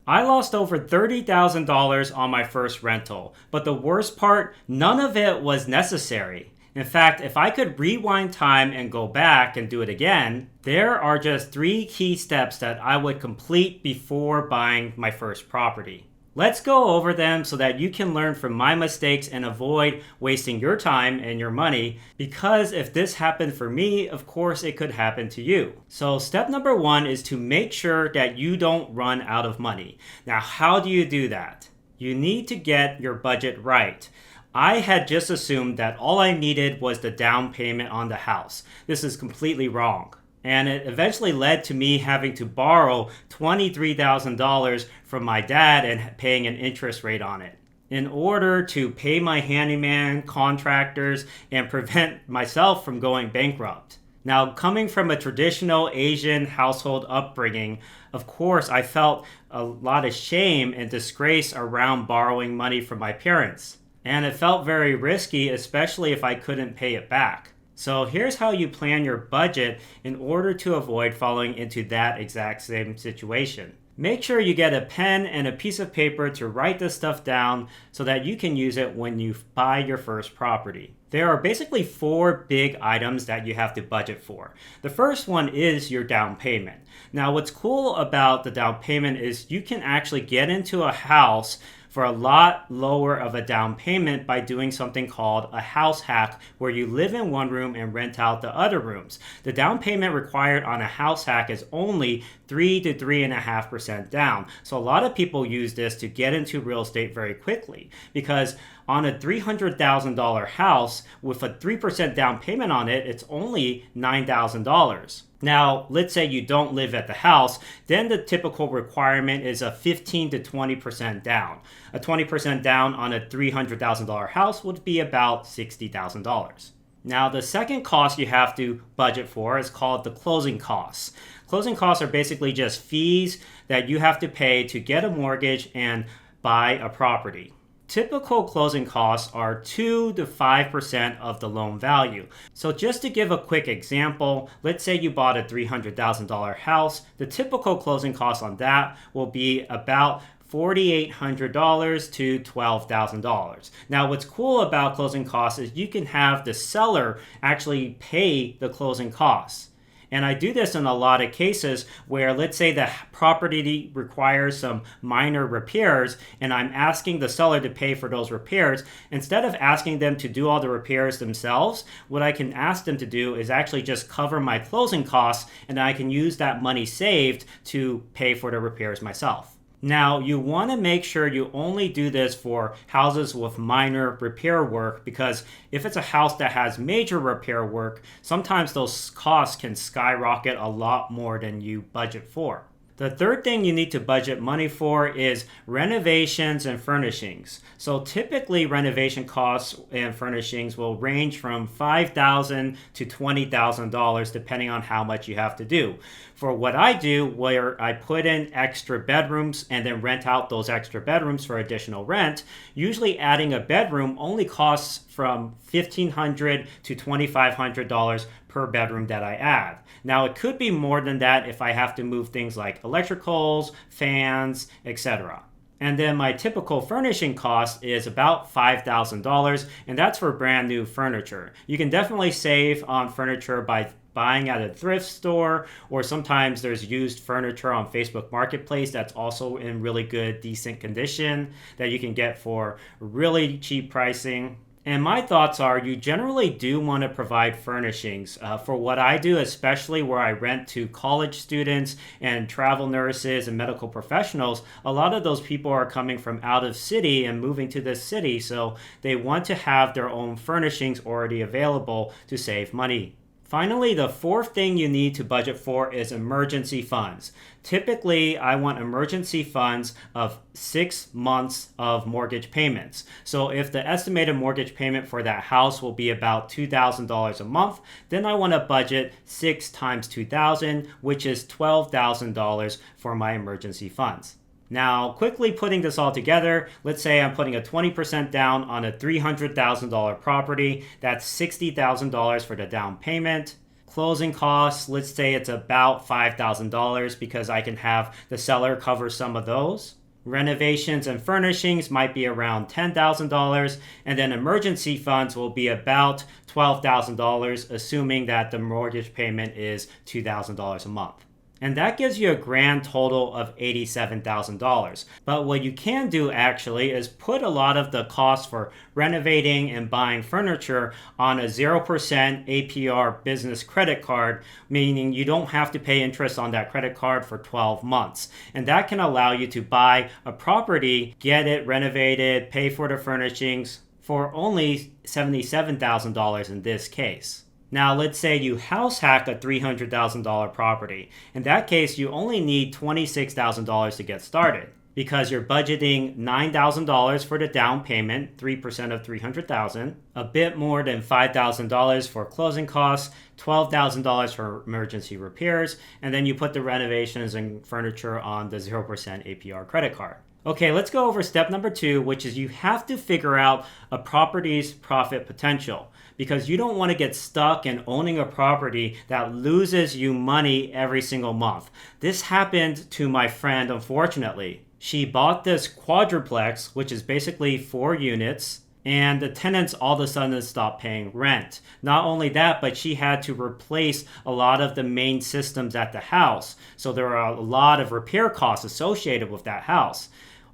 I lost over $30,000 on my first rental, but the worst part, none of it was necessary. In fact, if I could rewind time and go back and do it again, there are just three key steps that I would complete before buying my first property. Let's go over them so that you can learn from my mistakes and avoid wasting your time and your money, because if this happened for me, of course it could happen to you. So step number one is to make sure that you don't run out of money. Now, how do you do that? You need to get your budget right. I had just assumed that all I needed was the down payment on the house. This is completely wrong. And it eventually led to me having to borrow $23,000 from my dad and paying an interest rate on it in order to pay my handyman, contractors, and prevent myself from going bankrupt. Now, coming from a traditional Asian household upbringing, of course, I felt a lot of shame and disgrace around borrowing money from my parents. And it felt very risky, especially if I couldn't pay it back. So here's how you plan your budget in order to avoid falling into that exact same situation. Make sure you get a pen and a piece of paper to write this stuff down so that you can use it when you buy your first property. There are basically four big items that you have to budget for. The first one is your down payment. Now, what's cool about the down payment is you can actually get into a house for a lot lower of a down payment by doing something called a house hack, where you live in one room and rent out the other rooms. The down payment required on a house hack is only 3 to 3.5% down. So a lot of people use this to get into real estate very quickly, because on a $300,000 house with a 3% down payment on it, it's only $9,000. Now, let's say you don't live at the house, then the typical requirement is a 15 to 20% down. A 20% down on a $300,000 house would be about $60,000. Now, the second cost you have to budget for is called the closing costs. Closing costs are basically just fees that you have to pay to get a mortgage and buy a property. Typical closing costs are 2 to 5% of the loan value. So just to give a quick example, let's say you bought a $300,000 house. The typical closing cost on that will be about $4,800 to $12,000. Now, what's cool about closing costs is you can have the seller actually pay the closing costs. And I do this in a lot of cases where, let's say the property requires some minor repairs and I'm asking the seller to pay for those repairs. Instead of asking them to do all the repairs themselves, what I can ask them to do is actually just cover my closing costs, and I can use that money saved to pay for the repairs myself. Now, you want to make sure you only do this for houses with minor repair work, because if it's a house that has major repair work, sometimes those costs can skyrocket a lot more than you budget for. The third thing you need to budget money for is renovations and furnishings. So typically renovation costs and furnishings will range from $5,000 to $20,000 depending on how much you have to do. For what I do, where I put in extra bedrooms and then rent out those extra bedrooms for additional rent, usually adding a bedroom only costs from $1,500 to $2,500 per bedroom that I add. Now, it could be more than that if I have to move things like electricals, fans, etc. And then my typical furnishing cost is about $5,000, and that's for brand new furniture. You can definitely save on furniture by buying at a thrift store, or sometimes there's used furniture on Facebook Marketplace that's also in really good, decent condition that you can get for really cheap pricing. And my thoughts are you generally do want to provide furnishings. For what I do, especially where I rent to college students and travel nurses and medical professionals, a lot of those people are coming from out of city and moving to this city, so they want to have their own furnishings already available to save money. Finally, the fourth thing you need to budget for is emergency funds. Typically, I want emergency funds of 6 months of mortgage payments. So if the estimated mortgage payment for that house will be about $2,000 a month, then I want to budget 6 times $2,000, which is $12,000 for my emergency funds. Now, quickly putting this all together, let's say I'm putting a 20% down on a $300,000 property. That's $60,000 for the down payment. Closing costs, let's say it's about $5,000 because I can have the seller cover some of those. Renovations and furnishings might be around $10,000, and then emergency funds will be about $12,000, assuming that the mortgage payment is $2,000 a month. And that gives you a grand total of $87,000. But what you can do actually is put a lot of the costs for renovating and buying furniture on a 0% APR business credit card, meaning you don't have to pay interest on that credit card for 12 months. And that can allow you to buy a property, get it renovated, pay for the furnishings for only $77,000 in this case. Now, let's say you house hack a $300,000 property. In that case, you only need $26,000 to get started because you're budgeting $9,000 for the down payment, 3% of $300,000, a bit more than $5,000 for closing costs, $12,000 for emergency repairs, and then you put the renovations and furniture on the 0% APR credit card. Okay, let's go over step number 2, which is you have to figure out a property's profit potential because you don't want to get stuck in owning a property that loses you money every single month. This happened to my friend, unfortunately. She bought this quadruplex, which is basically 4 units, and the tenants all of a sudden stopped paying rent. Not only that, but she had to replace a lot of the main systems at the house. So there are a lot of repair costs associated with that house.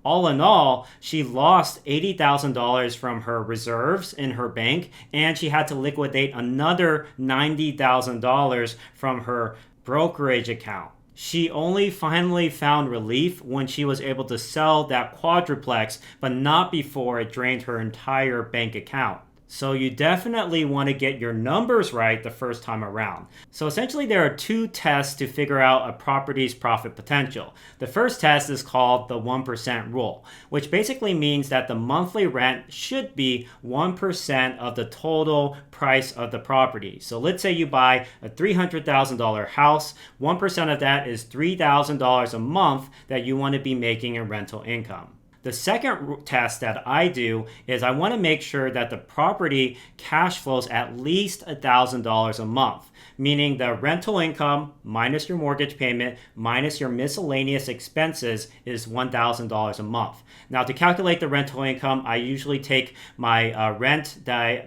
All in all, she lost $80,000 from her reserves in her bank, and she had to liquidate another $90,000 from her brokerage account. She only finally found relief when she was able to sell that quadruplex, but not before it drained her entire bank account. So you definitely want to get your numbers right the first time around. So essentially there are 2 tests to figure out a property's profit potential. The first test is called the 1% rule, which basically means that the monthly rent should be 1% of the total price of the property. So let's say you buy a $300,000 house, 1% of that is $3,000 a month that you want to be making in rental income. The second test that I do is I want to make sure that the property cash flows at least $1,000 a month, meaning the rental income minus your mortgage payment minus your miscellaneous expenses is $1,000 a month. Now, to calculate the rental income, I usually take my rent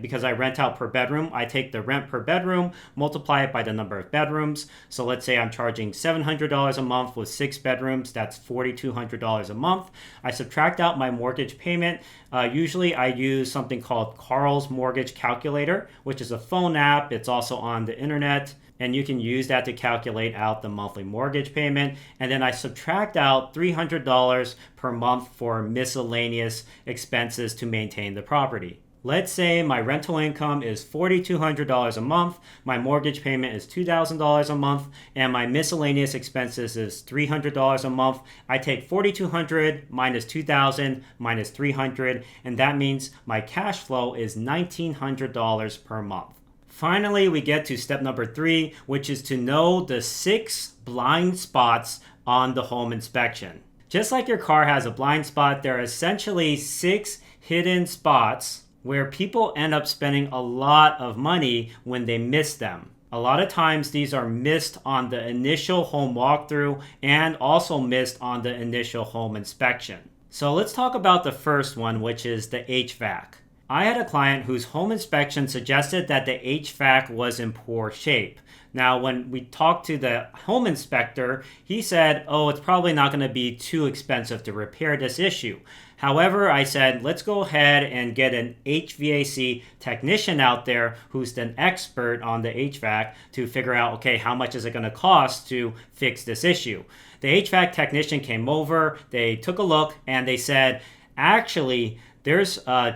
because I rent out per bedroom. I take the rent per bedroom, multiply it by the number of bedrooms. So let's say I'm charging $700 a month with 6 bedrooms. That's $4,200 a month. I subtract out my mortgage payment. Usually I use something called Carl's Mortgage Calculator, which is a phone app. It's also on the internet, and you can use that to calculate out the monthly mortgage payment. And then I subtract out $300 per month for miscellaneous expenses to maintain the property. Let's say my rental income is $4,200 a month, my mortgage payment is $2,000 a month, and my miscellaneous expenses is $300 a month. I take $4,200 minus $2,000 minus $300, and that means my cash flow is $1,900 per month. Finally, we get to step number 3, which is to know the 6 blind spots on the home inspection. Just like your car has a blind spot, there are essentially 6 hidden spots where people end up spending a lot of money when they miss them. A lot of times these are missed on the initial home walkthrough and also missed on the initial home inspection. So let's talk about the first one, which is the HVAC. I had a client whose home inspection suggested that the HVAC was in poor shape. Now, when we talked to the home inspector, he said, oh, it's probably not going to be too expensive to repair this issue. However, I said, let's go ahead and get an HVAC technician out there who's an expert on the HVAC to figure out, okay, how much is it going to cost to fix this issue? The HVAC technician came over, they took a look, and they said, actually, there's a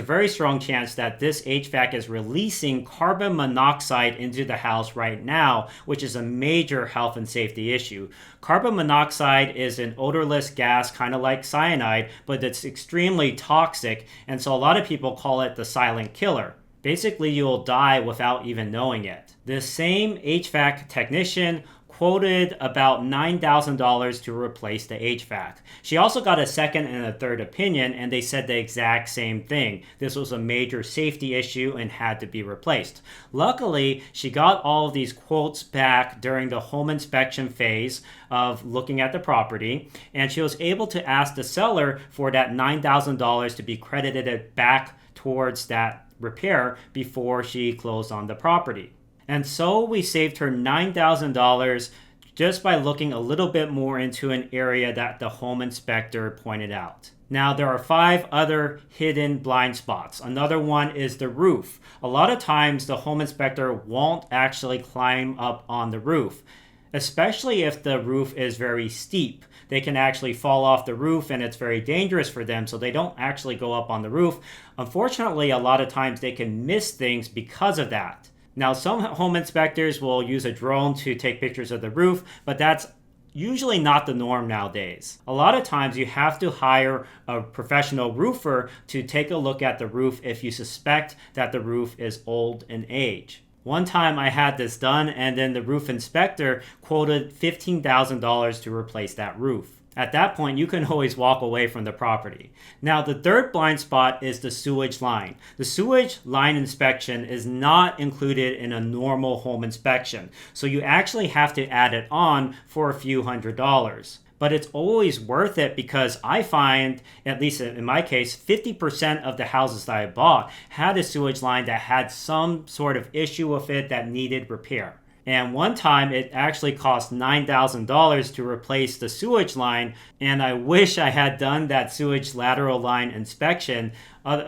very strong chance that this HVAC is releasing carbon monoxide into the house right now, which is a major health and safety issue. Carbon monoxide is an odorless gas, kind of like cyanide, but it's extremely toxic, and so a lot of people call it the silent killer. Basically, you'll die without even knowing it. The same HVAC technician quoted about $9,000 to replace the HVAC. She also got a second and a third opinion, and they said the exact same thing. This was a major safety issue and had to be replaced. Luckily, she got all of these quotes back during the home inspection phase of looking at the property, and she was able to ask the seller for that $9,000 to be credited back towards that repair before she closed on the property. And so we saved her $9,000 just by looking a little bit more into an area that the home inspector pointed out. Now, there are 5 other hidden blind spots. Another one is the roof. A lot of times the home inspector won't actually climb up on the roof, especially if the roof is very steep. They can actually fall off the roof and it's very dangerous for them, so they don't actually go up on the roof. Unfortunately, a lot of times they can miss things because of that. Now, some home inspectors will use a drone to take pictures of the roof, but that's usually not the norm nowadays. A lot of times you have to hire a professional roofer to take a look at the roof if you suspect that the roof is old in age. One time I had this done, and then the roof inspector quoted $15,000 to replace that roof. At that point, you can always walk away from the property. Now, the third blind spot is the sewage line. The sewage line inspection is not included in a normal home inspection, so you actually have to add it on for a few $100s. But it's always worth it because I find, at least in my case, 50% of the houses that I bought had a sewage line that had some sort of issue with it that needed repair. And one time it actually cost $9,000 to replace the sewage line, and I wish I had done that sewage lateral line inspection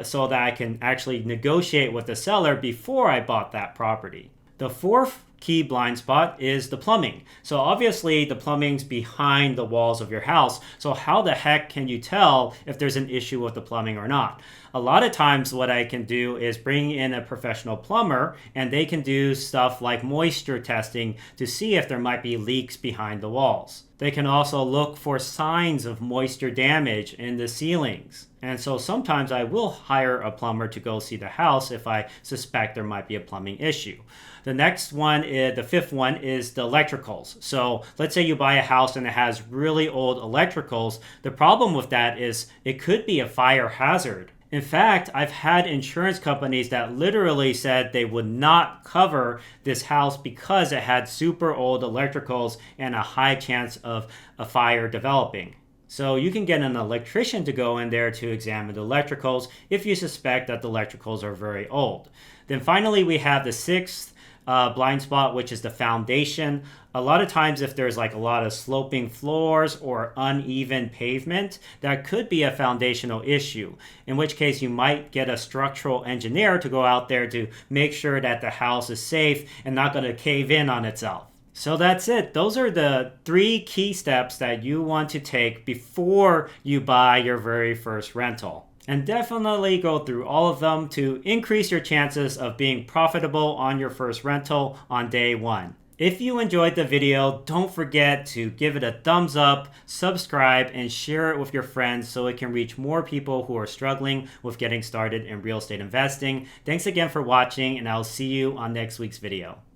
so that I can actually negotiate with the seller before I bought that property. The fourth key blind spot is the plumbing. So obviously the plumbing's behind the walls of your house. So how the heck can you tell if there's an issue with the plumbing or not? A lot of times what I can do is bring in a professional plumber, and they can do stuff like moisture testing to see if there might be leaks behind the walls. They can also look for signs of moisture damage in the ceilings. And so sometimes I will hire a plumber to go see the house if I suspect there might be a plumbing issue. The next one, the fifth one, is the electricals. So let's say you buy a house and it has really old electricals. The problem with that is it could be a fire hazard. In fact, I've had insurance companies that literally said they would not cover this house because it had super old electricals and a high chance of a fire developing. So you can get an electrician to go in there to examine the electricals if you suspect that the electricals are very old. Then finally, we have the sixth blind spot, which is the foundation. A lot of times if there's like a lot of sloping floors or uneven pavement, that could be a foundational issue, in which case you might get a structural engineer to go out there to make sure that the house is safe and not going to cave in on itself. So that's it. Those are the 3 key steps that you want to take before you buy your very first rental. And definitely go through all of them to increase your chances of being profitable on your first rental on day 1. If you enjoyed the video, don't forget to give it a thumbs up, subscribe, and share it with your friends so it can reach more people who are struggling with getting started in real estate investing. Thanks again for watching, and I'll see you on next week's video.